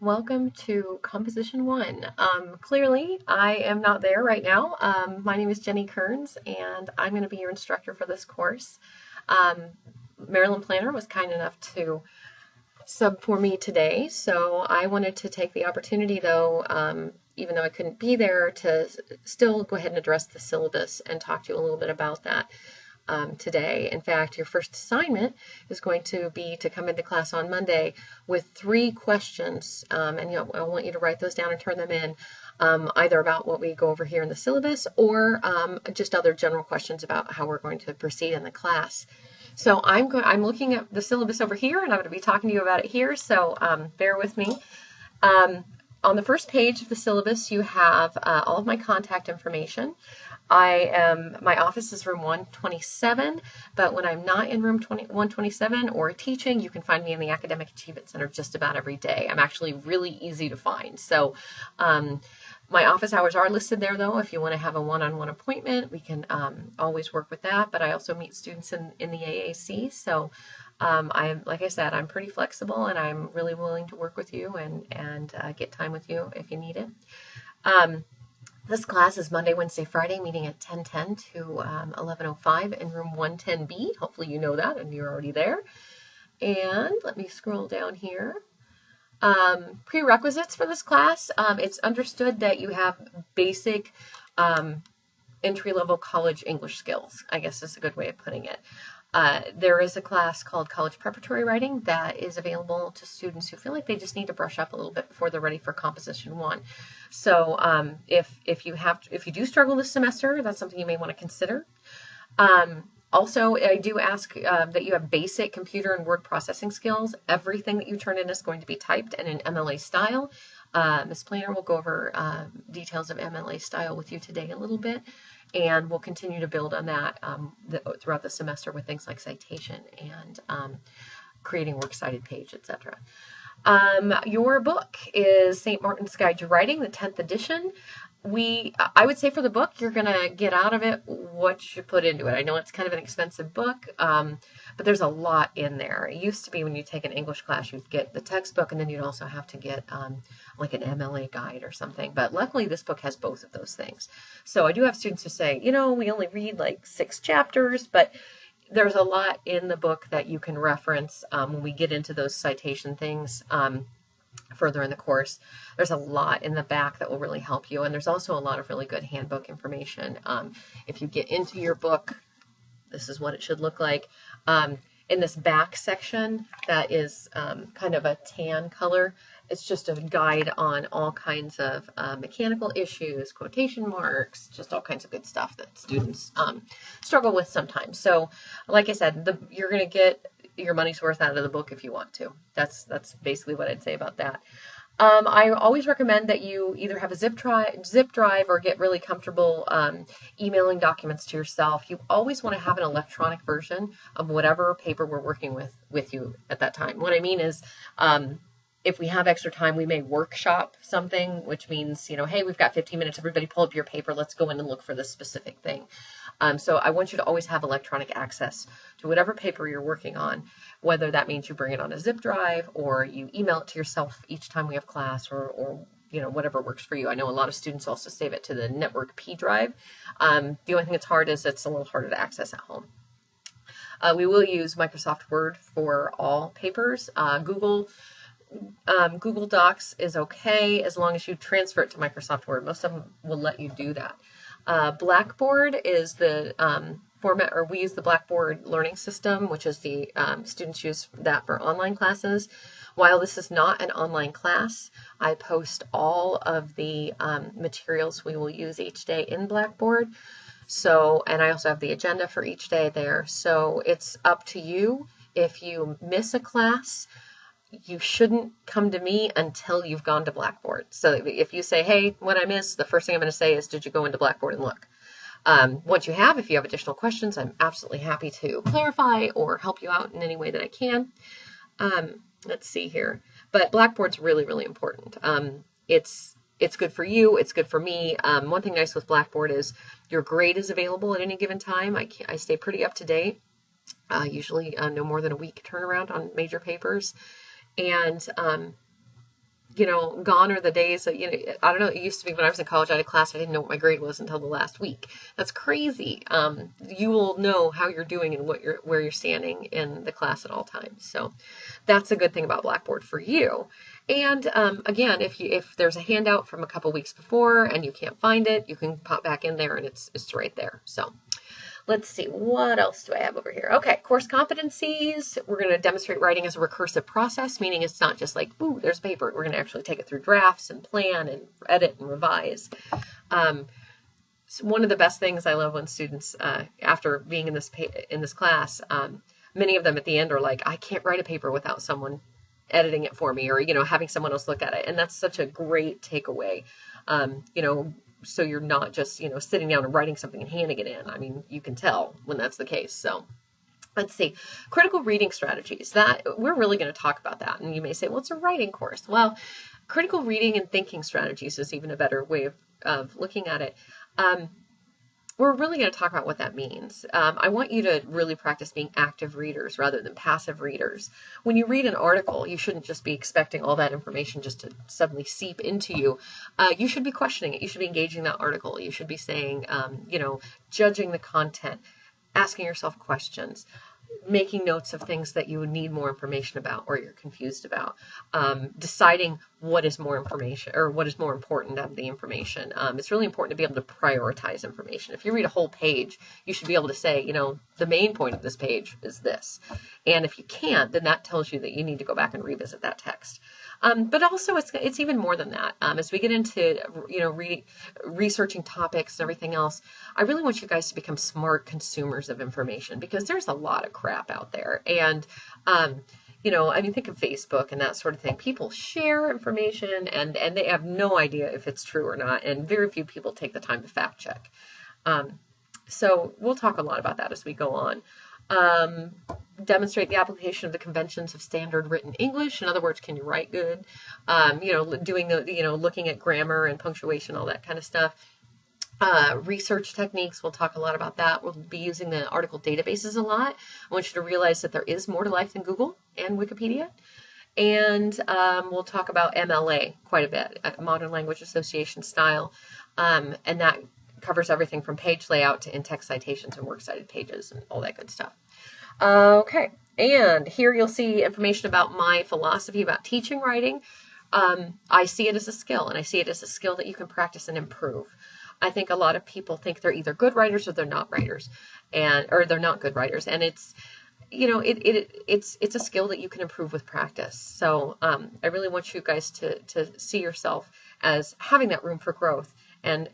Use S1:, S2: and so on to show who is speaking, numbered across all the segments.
S1: Welcome to Composition 1. Clearly, I am not there right now. My name is Jenny Kearns, and I'm going to be your instructor for this course. Um, Marilyn Planner was kind enough to sub for me today, so I wanted to take the opportunity, though, even though I couldn't be there, to still go ahead and address the syllabus and talk to you a little bit about that. Today. In fact, your first assignment is going to be to come into class on Monday with 3 questions, and I want you to write those down and turn them in, either about what we go over here in the syllabus or just other general questions about how we're going to proceed in the class. So I'm looking at the syllabus over here, and I'm going to be talking to you about it here, so bear with me. On the first page of the syllabus, you have all of my contact information. My office is room 127, but when I'm not in room 127 or teaching, you can find me in the Academic Achievement Center just about every day. I'm actually really easy to find. So my office hours are listed there, though. If you want to have a one-on-one appointment, we can always work with that. But I also meet students in the AAC. So like I said, I'm pretty flexible, and I'm really willing to work with you and get time with you if you need it. This class is Monday, Wednesday, Friday, meeting at 10:10 to 11:05 in room 110B. Hopefully you know that and you're already there. And let me scroll down here. Prerequisites for this class. It's understood that you have basic entry-level college English skills, I guess is a good way of putting it. There is a class called College Preparatory Writing that is available to students who feel like they just need to brush up a little bit before they're ready for Composition 1. So if you do struggle this semester, that's something you may want to consider. Also, I do ask that you have basic computer and word processing skills. Everything that you turn in is going to be typed and in MLA style. Ms. Planner will go over details of MLA style with you today a little bit, and we'll continue to build on that throughout the semester with things like citation and creating works cited page, etc. Your book is St. Martin's Guide to Writing, the 10th edition. I would say for the book, you're going to get out of it what you put into it. I know it's kind of an expensive book, but there's a lot in there. It used to be when you take an English class, you'd get the textbook, and then you'd also have to get like an MLA guide or something. But luckily, this book has both of those things. So I do have students who say, we only read like 6 chapters, but there's a lot in the book that you can reference when we get into those citation things further in the course. There's a lot in the back that will really help you, and there's also a lot of really good handbook information. If you get into your book, this is what it should look like. In this back section that is kind of a tan color, it's just a guide on all kinds of mechanical issues, quotation marks, just all kinds of good stuff that students struggle with sometimes. So like I said, you're going to get your money's worth out of the book if you want to. That's basically what I'd say about that. I always recommend that you either have a zip drive or get really comfortable emailing documents to yourself. You always want to have an electronic version of whatever paper we're working with you at that time. What I mean is, if we have extra time, we may workshop something, which means, hey, we've got 15 minutes, everybody pull up your paper, let's go in and look for this specific thing. So I want you to always have electronic access to whatever paper you're working on, whether that means you bring it on a zip drive or you email it to yourself each time we have class, or whatever works for you. I know a lot of students also save it to the Network P drive. The only thing that's hard is it's a little harder to access at home. We will use Microsoft Word for all papers. Google Docs is okay as long as you transfer it to Microsoft Word. Most of them will let you do that. Blackboard is the format, or we use the Blackboard learning system, which is the students use that for online classes. While this is not an online class, I post all of the materials we will use each day in Blackboard. So, and I also have the agenda for each day there. So it's up to you. If you miss a class, you shouldn't come to me until you've gone to Blackboard. So if you say, hey, what I missed, the first thing I'm going to say is, did you go into Blackboard and look? Once you have, if you have additional questions, I'm absolutely happy to clarify or help you out in any way that I can. Let's see here. But Blackboard's really, really important. It's good for you. It's good for me. One thing nice with Blackboard is your grade is available at any given time. I stay pretty up to date. Usually no more than a week turnaround on major papers. And you know, gone are the days that, you know, I don't know, it used to be when I was in college, I had a class, I didn't know what my grade was until the last week. That's crazy. You will know how you're doing and where you're standing in the class at all times. So that's a good thing about Blackboard for you. And again, if there's a handout from a couple weeks before and you can't find it, you can pop back in there and it's right there. So let's see, what else do I have over here? Okay, course competencies. We're going to demonstrate writing as a recursive process, meaning it's not just like, ooh, there's paper. We're going to actually take it through drafts and plan and edit and revise. So one of the best things I love when students, after being in this class, many of them at the end are like, I can't write a paper without someone editing it for me, or, you know, having someone else look at it. And that's such a great takeaway. You know, so you're not just, you know, sitting down and writing something and handing it in. I mean, you can tell when that's the case. So let's see, critical reading strategies. That we're really going to talk about that. And you may say, well, it's a writing course. Well, critical reading and thinking strategies is even a better way of looking at it. We're really going to talk about what that means. I want you to really practice being active readers rather than passive readers. When you read an article, you shouldn't just be expecting all that information just to suddenly seep into you. You should be questioning it. You should be engaging that article. You should be saying, you know, judging the content, asking yourself questions, making notes of things that you would need more information about or you're confused about, deciding what is more information or what is more important of the information. It's really important to be able to prioritize information. If you read a whole page, you should be able to say, you know, the main point of this page is this. And if you can't, then that tells you that you need to go back and revisit that text. But also it's even more than that. As we get into, you know, researching topics and everything else, I really want you guys to become smart consumers of information, because there's a lot of crap out there. And, you know, I mean, think of Facebook and that sort of thing. People share information and they have no idea if it's true or not. And very few people take the time to fact check. So we'll talk a lot about that as we go on. Demonstrate the application of the conventions of standard written English. In other words, can you write good? You know, doing the, you know, looking at grammar and punctuation, all that kind of stuff. Research techniques, we'll talk a lot about that. We'll be using the article databases a lot. I want you to realize that there is more to life than Google and Wikipedia. And we'll talk about MLA quite a bit, Modern Language Association style. And that covers everything from page layout to in-text citations and works cited pages and all that good stuff. Okay, and here you'll see information about my philosophy about teaching writing. I see it as a skill, and I see it as a skill that you can practice and improve. I think a lot of people think they're either good writers or they're not writers, or they're not good writers, and it's, you know, it's a skill that you can improve with practice. So I really want you guys to see yourself as having that room for growth and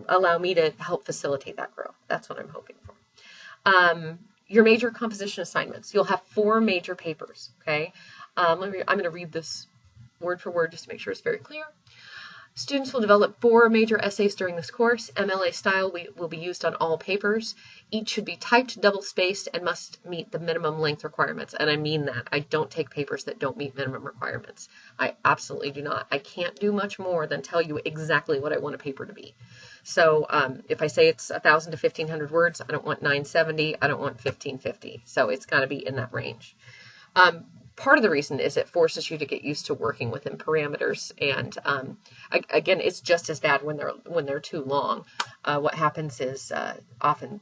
S1: allow me to help facilitate that growth. That's what I'm hoping for. Your major composition assignments. You'll have 4 major papers, okay? I'm going to read this word for word just to make sure it's very clear. Students will develop 4 major essays during this course. MLA style will be used on all papers. Each should be typed, double-spaced, and must meet the minimum length requirements. And I mean that. I don't take papers that don't meet minimum requirements. I absolutely do not. I can't do much more than tell you exactly what I want a paper to be. So if I say it's 1,000 to 1,500 words, I don't want 970. I don't want 1,550. So it's got to be in that range. Part of the reason is it forces you to get used to working within parameters, and again, it's just as bad when they're too long. What happens is often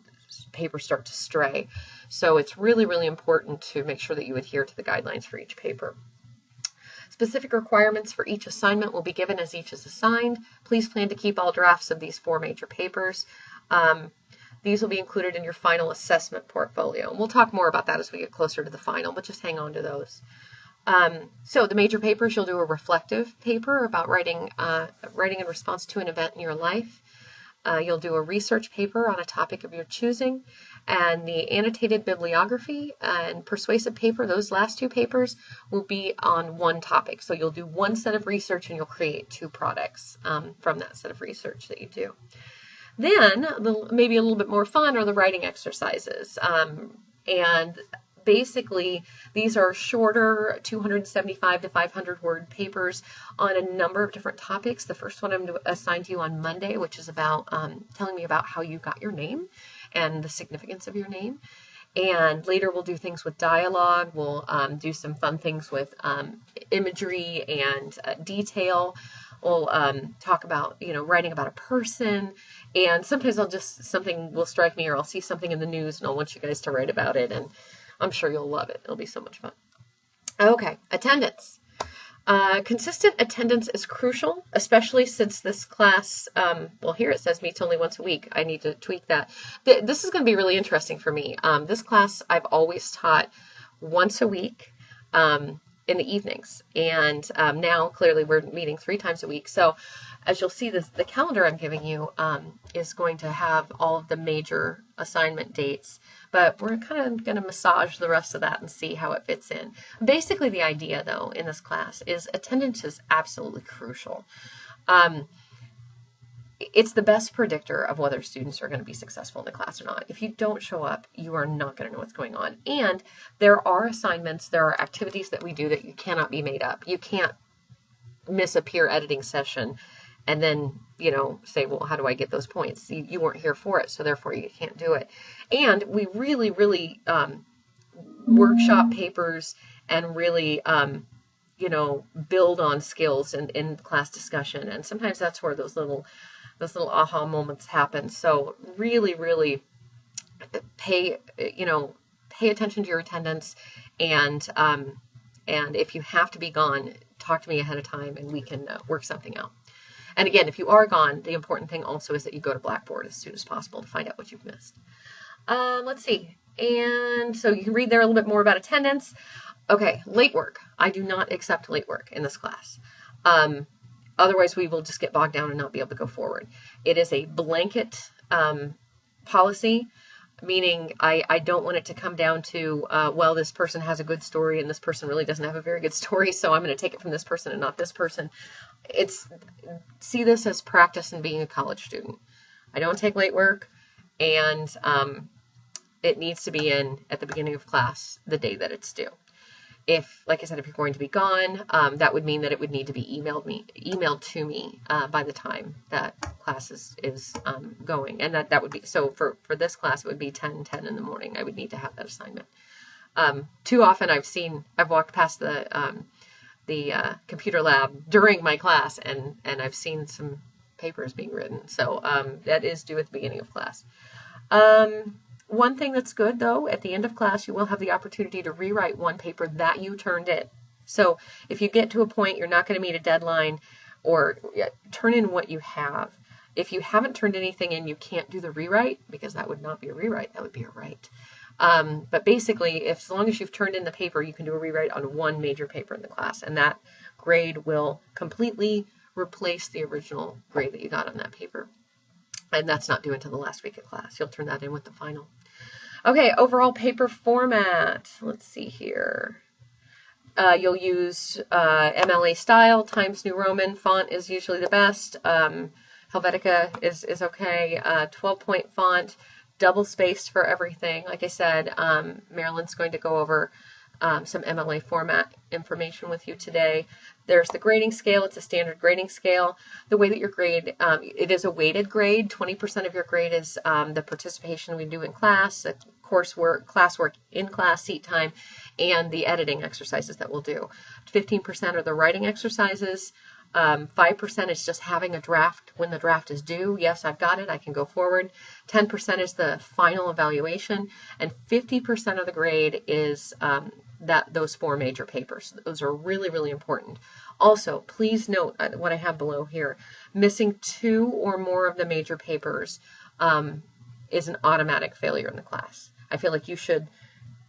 S1: papers start to stray, so it's really, really important to make sure that you adhere to the guidelines for each paper. Specific requirements for each assignment will be given as each is assigned. Please plan to keep all drafts of these 4 major papers. These will be included in your final assessment portfolio. And we'll talk more about that as we get closer to the final, but just hang on to those. So the major papers, you'll do a reflective paper about writing in response to an event in your life. You'll do a research paper on a topic of your choosing. And the annotated bibliography and persuasive paper, those last 2 papers, will be on one topic. So you'll do one set of research and you'll create 2 products from that set of research that you do. Then, maybe a little bit more fun are the writing exercises. And basically, these are shorter 275 to 500 word papers on a number of different topics. The first one I'm going to assign to you on Monday, which is about telling me about how you got your name and the significance of your name. And later we'll do things with dialogue. We'll do some fun things with imagery and detail. We'll talk about, writing about a person. And sometimes something will strike me, or I'll see something in the news and I'll want you guys to write about it. And I'm sure you'll love it. It'll be so much fun. Okay, attendance. Consistent attendance is crucial, especially since this class, well, here it says meets only once a week. I need to tweak that. This is going to be really interesting for me. This class I've always taught once a week in the evenings, and now clearly we're meeting 3 times a week. So as you'll see, the calendar I'm giving you is going to have all of the major assignment dates, but we're kind of going to massage the rest of that and see how it fits in. Basically, the idea, though, in this class is attendance is absolutely crucial. It's the best predictor of whether students are going to be successful in the class or not. If you don't show up, you are not going to know what's going on. And there are assignments, there are activities that we do that you cannot be made up. You can't miss a peer editing session and then, say, well, how do I get those points? You weren't here for it, so therefore you can't do it. And we really, really workshop papers and really, build on skills in class discussion. And sometimes that's where those little aha moments happen. So really, really pay attention to your attendance, and if you have to be gone, talk to me ahead of time and we can work something out. And again, if you are gone, the important thing also is that you go to Blackboard as soon as possible to find out what you've missed. Let's see. And so you can read there a little bit more about attendance. Okay, late work. I do not accept late work in this class. Otherwise, we will just get bogged down and not be able to go forward. It is a blanket policy, meaning I don't want it to come down to, well, this person has a good story and this person really doesn't have a very good story, so I'm going to take it from this person and not this person. See this as practice in being a college student. I don't take late work, and it needs to be in at the beginning of class the day that it's due. Like I said, if you're going to be gone, that would mean that it would need to be emailed to me by the time that class is going. And that would be, so for this class, it would be 10 in the morning. I would need to have that assignment. Too often I've walked past the computer lab during my class and I've seen some papers being written. So that is due at the beginning of class. One thing that's good, though, at the end of class, you will have the opportunity to rewrite one paper that you turned in. So if you get to a point you're not going to meet a deadline, or turn in what you have. If you haven't turned anything in, you can't do the rewrite, because that would not be a rewrite, that would be a write. But basically, as long as you've turned in the paper, you can do a rewrite on one major paper in the class, and that grade will completely replace the original grade that you got on that paper. And that's not due until the last week of class. You'll turn that in with the final. Okay, overall paper format. Let's see here. You'll use MLA style, Times New Roman. Font is usually the best. Helvetica is okay. 12-point font, double spaced for everything. Like I said, Marilyn's going to go over some MLA format information with you today. There's the grading scale. It's a standard grading scale. The way that your grade, it is a weighted grade. 20% of your grade is the participation we do in class, the coursework, classwork in class, seat time, and the editing exercises that we'll do. 15% are the writing exercises. 5% is just having a draft when the draft is due. Yes, I've got it. I can go forward. 10% is the final evaluation, and 50% of the grade is those 4 major papers. Those are really, really important. Also, please note what I have below here. Missing 2 or more of the major papers is an automatic failure in the class. I feel like you should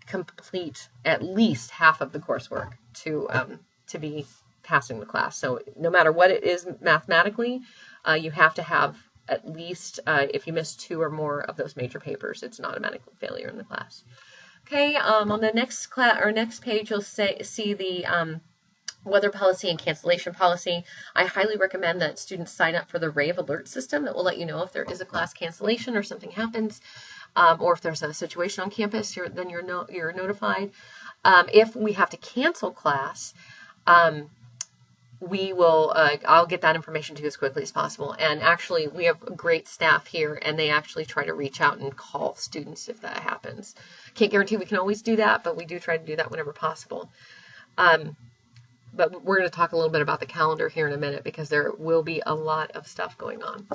S1: complete at least half of the coursework to be passing the class. So no matter what it is mathematically, you have to have at least, if you miss 2 or more of those major papers, it's an automatic failure in the class. Okay, on the next page, you'll see the weather policy and cancellation policy. I highly recommend that students sign up for the Rave alert system that will let you know if there is a class cancellation or something happens, or if there's a situation on campus, then you're notified. If we have to cancel class, we will, I'll get that information to you as quickly as possible. And actually, we have great staff here, and they actually try to reach out and call students if that happens. Can't guarantee we can always do that, but we do try to do that whenever possible. But we're going to talk a little bit about the calendar here in a minute because there will be a lot of stuff going on.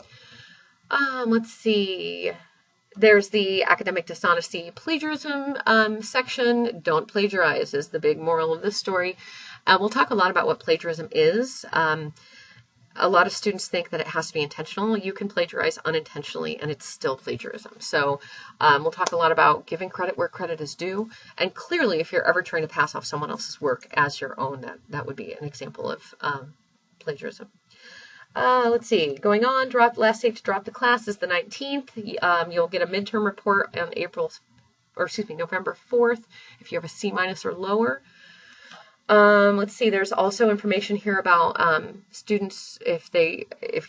S1: Let's see. There's the academic dishonesty plagiarism section. Don't plagiarize is the big moral of this story. We'll talk a lot about what plagiarism is. A lot of students think that it has to be intentional. You can plagiarize unintentionally and it's still plagiarism. So we'll talk a lot about giving credit where credit is due. And clearly, if you're ever trying to pass off someone else's work as your own, that would be an example of plagiarism. Let's see, going on, last date to drop the class is the 19th. You'll get a midterm report on November 4th if you have a C- or lower. Let's see, there's also information here about students if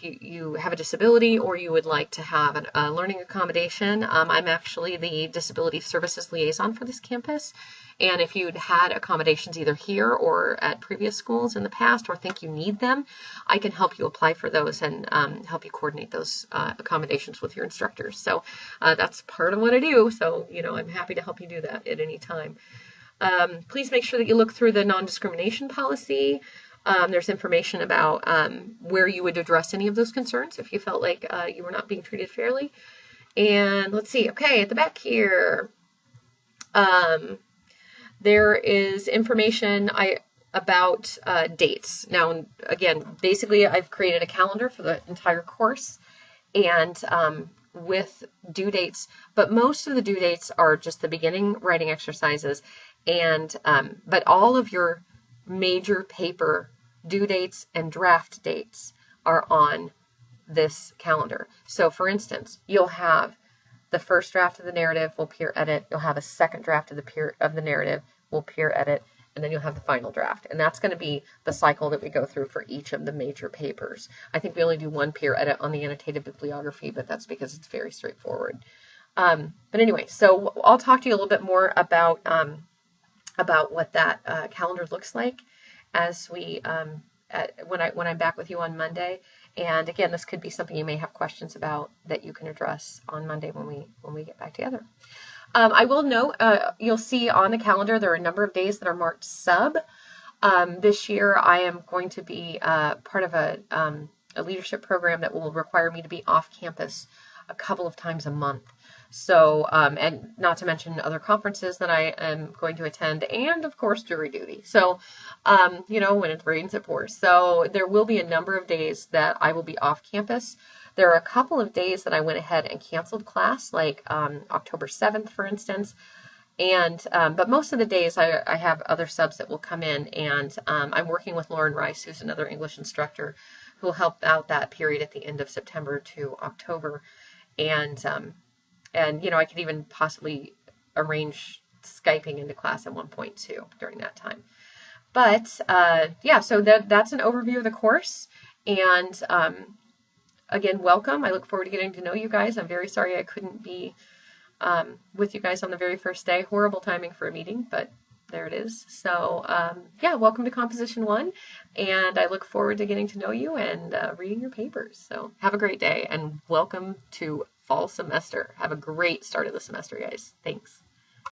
S1: you have a disability or you would like to have a learning accommodation. I'm actually the disability services liaison for this campus. And if you'd had accommodations either here or at previous schools in the past or think you need them, I can help you apply for those and help you coordinate those accommodations with your instructors. So that's part of what I do. So, I'm happy to help you do that at any time. Please make sure that you look through the non-discrimination policy. There's information about where you would address any of those concerns if you felt like you were not being treated fairly. And let's see, okay, at the back here, there is information about dates. Now, again, basically I've created a calendar for the entire course and with due dates, but most of the due dates are just the beginning writing exercises. And but all of your major paper due dates and draft dates are on this calendar. So for instance, you'll have the first draft of the narrative will peer edit, you'll have a second draft of the narrative will peer edit, and then you'll have the final draft. And that's going to be the cycle that we go through for each of the major papers. I think we only do one peer edit on the annotated bibliography, but that's because it's very straightforward. But anyway, so I'll talk to you a little bit more about what that calendar looks like as we when I'm back with you on Monday. And again, this could be something you may have questions about that you can address on Monday when we get back together. I will note, you'll see on the calendar there are a number of days that are marked sub. This year I am going to be part of a leadership program that will require me to be off campus a couple of times a month. So, and not to mention other conferences that I am going to attend, and of course jury duty. So, when it rains, it pours. So there will be a number of days that I will be off campus. There are a couple of days that I went ahead and canceled class, like October 7th, for instance. And but most of the days I have other subs that will come in, and I'm working with Lauren Rice, who's another English instructor, who will help out that period at the end of September to October. And I could even possibly arrange Skyping into class at one point too during that time. But so that's an overview of the course. And again, welcome. I look forward to getting to know you guys. I'm very sorry I couldn't be with you guys on the very first day. Horrible timing for a meeting, but there it is. So welcome to Composition 1. And I look forward to getting to know you and reading your papers. So have a great day and welcome to fall semester. Have a great start of the semester, guys. Thanks.